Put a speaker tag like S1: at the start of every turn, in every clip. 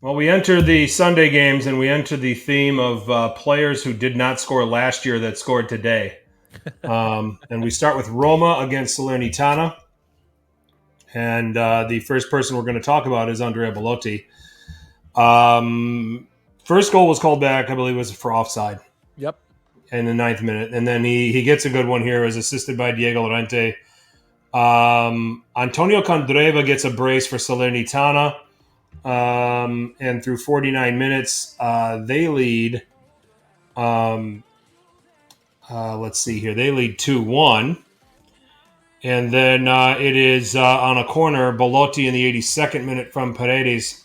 S1: Well, we enter the Sunday games and we enter the theme of players who did not score last year that scored today. And we start with Roma against Salernitana. And the first person we're going to talk about is Andrea Belotti. First goal was called back, I believe, was for offside
S2: Yep.
S1: in the 9th minute. And then he gets a good one here, as assisted by Diego Llorente. Antonio Candreva gets a brace for Salernitana. And through 49 minutes, they lead. Let's see here. They lead 2-1. And then it is on a corner, Belotti in the 82nd minute from Paredes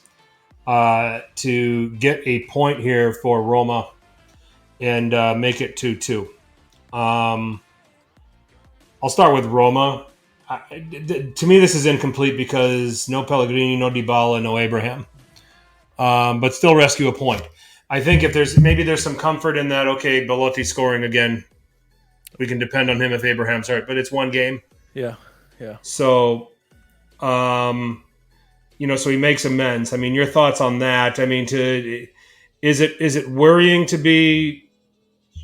S1: to get a point here for Roma and make it 2-2. I'll start with Roma. To me, this is incomplete because no Pellegrini, no Dybala, no Abraham. But still rescue a point. I think if there's some comfort in that, okay, Belotti scoring again, we can depend on him if Abraham's hurt, but it's one game.
S2: Yeah.
S1: So, so he makes amends. I mean, your thoughts on that? I mean, is it worrying to be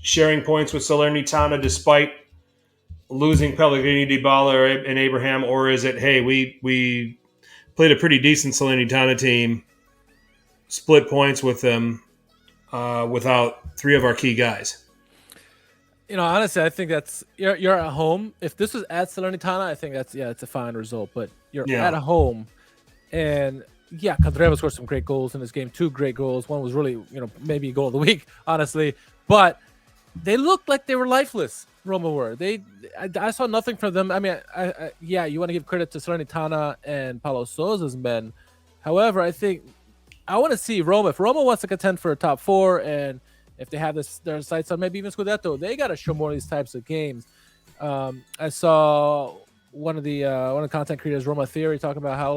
S1: sharing points with Salernitana despite losing Pellegrini, Dybala, and Abraham, or is it, hey, we played a pretty decent Salernitana team, split points with them without three of our key guys?
S2: Honestly, I think that's you're at home. If this was at Salernitana, I think it's a fine result. But you're at home, and Candreva scored some great goals in this game. 2 great goals. One was really, maybe goal of the week, honestly. But they looked like they were lifeless. Roma were. I saw nothing from them. I mean, you want to give credit to Salernitana and Paulo Sousa's men. However, I think I want to see Roma. If Roma wants to contend for a top 4 and if they have their sights on maybe even Scudetto, they got to show more of these types of games. I saw one of the content creators, Roma Theory, talking about how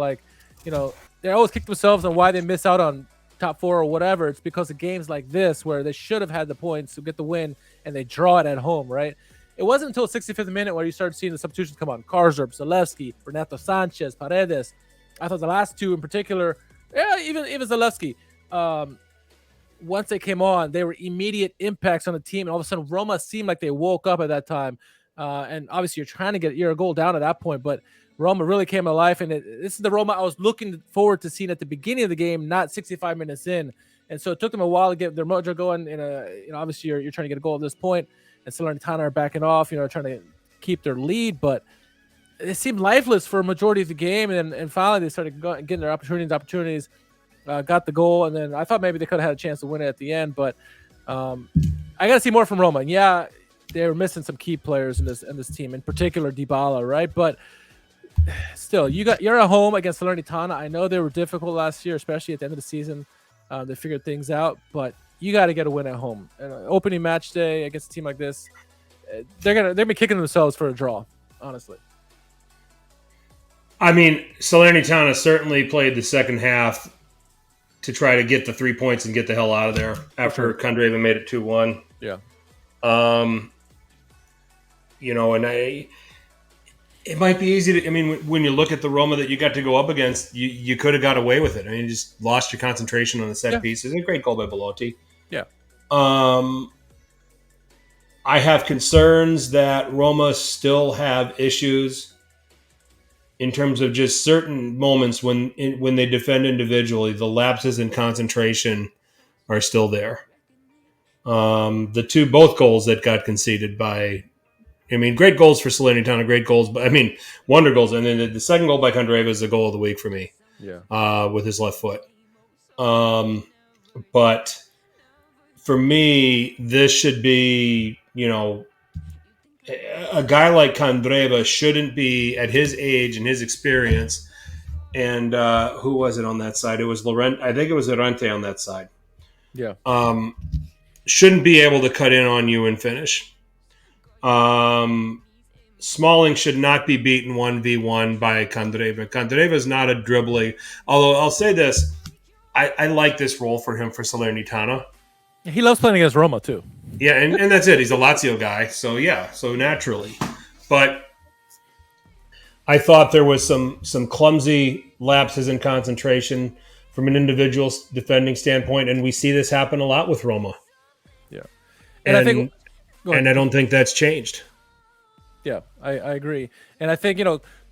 S2: they always kick themselves on why they miss out on top 4 or whatever. It's because of games like this where they should have had the points to get the win and they draw it at home, right? It wasn't until 65th minute where you started seeing the substitutions come on. Karzerb, Zalewski, Renato Sanchez, Paredes. I thought the last 2 in particular, even Zalewski. Once they came on, they were immediate impacts on the team. And all of a sudden, Roma seemed like they woke up at that time. And obviously, you're trying to get your goal down at that point. But Roma really came to life. And this is the Roma I was looking forward to seeing at the beginning of the game, not 65 minutes in. And so it took them a while to get their mojo going. Obviously, you're trying to get a goal at this point. And Salernitana are backing off, trying to keep their lead. But it seemed lifeless for a majority of the game. And finally, they started getting their opportunities. Got the goal, and then I thought maybe they could have had a chance to win it at the end, but I got to see more from Roma. And they were missing some key players in this team, in particular Dybala, right? But still, you're at home against Salernitana. I know they were difficult last year, especially at the end of the season. They figured things out, but you got to get a win at home. Opening match day against a team like this, they're be kicking themselves for a draw, honestly.
S1: I mean, Salernitana certainly played the second half to try to get the 3 points and get the hell out of there after Candreva made it 2-1.
S2: Yeah.
S1: And it might be easy to, I mean, when you look at the Roma that you got to go up against, you could have got away with it. I mean, you just lost your concentration on the set pieces. A great goal by Belotti.
S2: Yeah.
S1: I have concerns that Roma still have issues in terms of just certain moments when they defend individually, the lapses in concentration are still there. Both goals that got conceded by, great goals for Salernitana, great goals, but wonder goals. And then the second goal by Candreva is the goal of the week for me.
S2: Yeah.
S1: With his left foot. But for me, this should be, a guy like Candreva shouldn't be, at his age and his experience. And who was it on that side? It was Llorente. I think it was Llorente on that side.
S2: Yeah.
S1: Shouldn't be able to cut in on you and finish. Smalling should not be beaten 1v1 by Candreva. Candreva is not a dribbling. Although I'll say this, I like this role for him for Salernitana.
S2: He loves playing against Roma too.
S1: Yeah, and that's it. He's a Lazio guy, so naturally. But I thought there was some clumsy lapses in concentration from an individual defending standpoint, and we see this happen a lot with Roma.
S2: Yeah,
S1: and I think, and I don't think that's changed.
S2: Yeah, I agree, and I think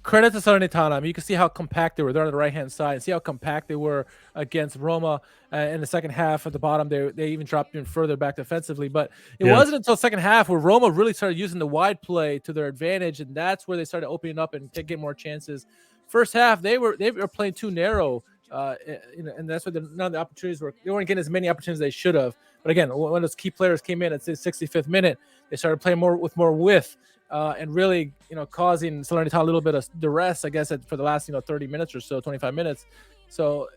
S2: credit to Salernitana. I mean, you can see how compact they were. They're on the right-hand side. And see how compact they were against Roma in the second half. At the bottom, they even dropped even further back defensively. But it wasn't until second half where Roma really started using the wide play to their advantage, and that's where they started opening up and getting more chances. First half, they were playing too narrow, and that's why none of the opportunities were. They weren't getting as many opportunities as they should have. But again, when those key players came in at the 65th minute, they started playing more width. And really, causing Salernitana a little bit of duress, I guess, for the last, 30 minutes or so, 25 minutes. So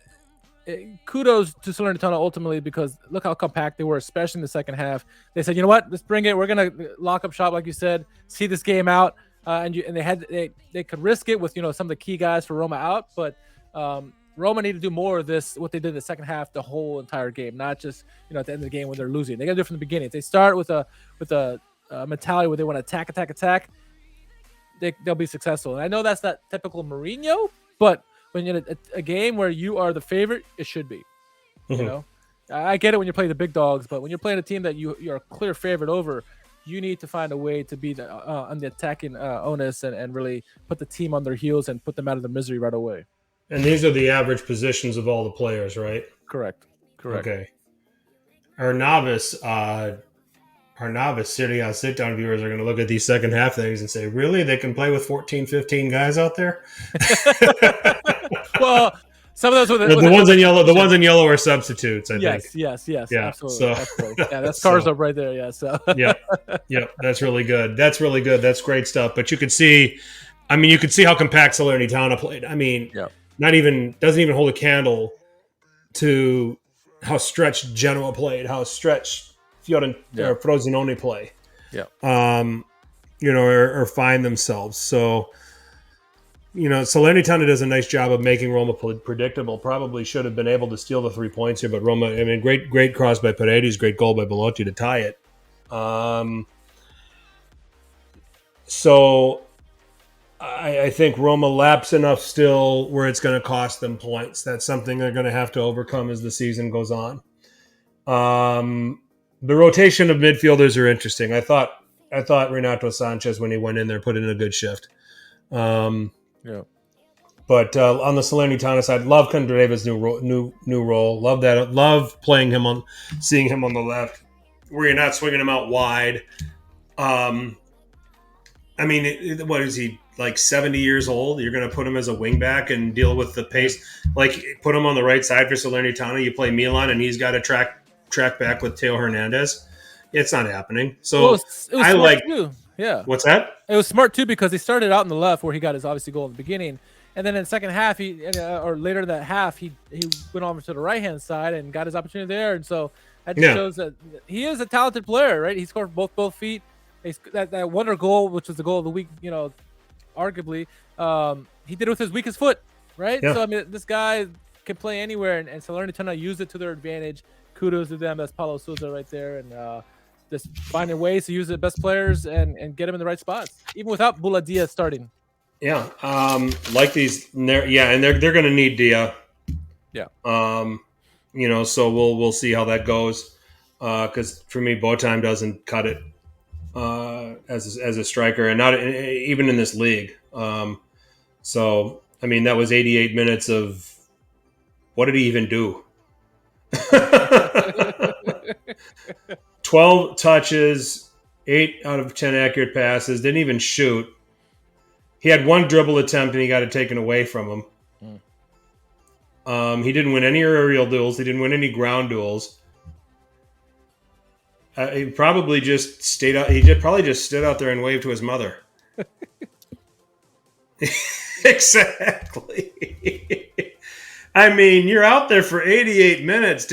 S2: kudos to Salernitana ultimately, because look how compact they were, especially in the second half. They said, you know what, let's bring it. We're going to lock up shop, like you said, see this game out. And they could risk it with, some of the key guys for Roma out. But Roma need to do more of this, what they did in the second half, the whole entire game, not just, at the end of the game when they're losing. They got to do it from the beginning. If they start with a mentality where they want to attack, they'll be successful. And I know that's not typical Mourinho, but when you're in a game where you are the favorite, it should be. Mm-hmm. I get it when you're playing the big dogs, but when you're playing a team that you're a clear favorite over, you need to find a way to be on the attacking onus and really put the team on their heels and put them out of the misery right away.
S1: And these are the average positions of all the players, right?
S2: Correct.
S1: Okay. Our novice Serie sit-down viewers are going to look at these second half things and say, really? They can play with 14, 15 guys out there?
S2: Well, some of those were
S1: the ones in yellow. The ones in yellow are substitutes, I think.
S2: Yes.
S1: Yeah,
S2: absolutely. Yeah, that's cars up right there. Yeah, so.
S1: yeah, that's really good. That's great stuff. But you could see how compact Salernitana played. I mean, doesn't even hold a candle to how stretched Genoa played, how stretched Frosinone play, or find themselves. So, Salernitana does a nice job of making Roma predictable. Probably should have been able to steal the 3 points here, but Roma, I mean, great cross by Paredes, great goal by Belotti to tie it. So I think Roma laps enough still where it's going to cost them points. That's something they're going to have to overcome as the season goes on. The rotation of midfielders are interesting. I thought Renato Sanchez, when he went in there, put in a good shift. But on the Salernitana side, love Candreva's new role. Love that. Love seeing him on the left, where you're not swinging him out wide. I mean, what is he, like 70 years old? You're going to put him as a wingback and deal with the pace. Like, put him on the right side for Salernitana. You play Milan, and he's got to track back with Teo Hernandez. It's not happening. So
S2: it was too. Yeah.
S1: What's that?
S2: It was smart too, because he started out in the left where he got his obviously goal in the beginning, and then in the second half or later in that half he went over to the right hand side and got his opportunity there, and so that just shows that he is a talented player, right? He scored both feet. That wonder goal, which was the goal of the week, arguably, he did it with his weakest foot, right? Yeah. So I mean, this guy can play anywhere, and Salernitana used it to their advantage. Kudos to them. That's Paulo Sousa right there, and just finding ways to use the best players and get them in the right spots, even without Buladia starting.
S1: Yeah, like these. And they're going to need Dia.
S2: Yeah.
S1: So we'll see how that goes. Because for me, Botheim doesn't cut it as a striker, and not even in this league. So I mean, that was 88 minutes of what did he even do? 12 touches, 8 out of 10 accurate passes, didn't even shoot. He had one dribble attempt and he got it taken away from him. He didn't win any aerial duels. He didn't win any ground duels. He probably just stayed out. He probably just stood out there and waved to his mother. Exactly. I mean, you're out there for 88 minutes.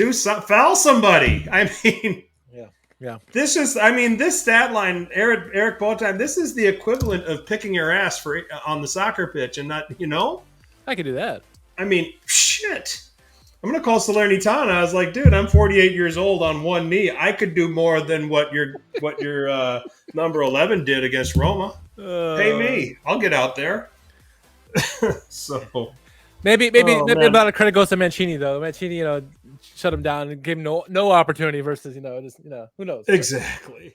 S1: Foul somebody. I mean,
S2: yeah.
S1: This stat line, Eric Botheim, this is the equivalent of picking your ass on the soccer pitch, and not,
S2: I could do that.
S1: I mean, shit. I'm gonna call Salernitana. I was like, dude, I'm 48 years old on one knee. I could do more than what your number 11 did against Roma. Pay me. I'll get out there. So,
S2: Maybe
S1: Oh,
S2: maybe
S1: man.
S2: a lot of credit goes to Mancini though. Mancini, shut him down and gave him no opportunity versus, just, who knows?
S1: Exactly.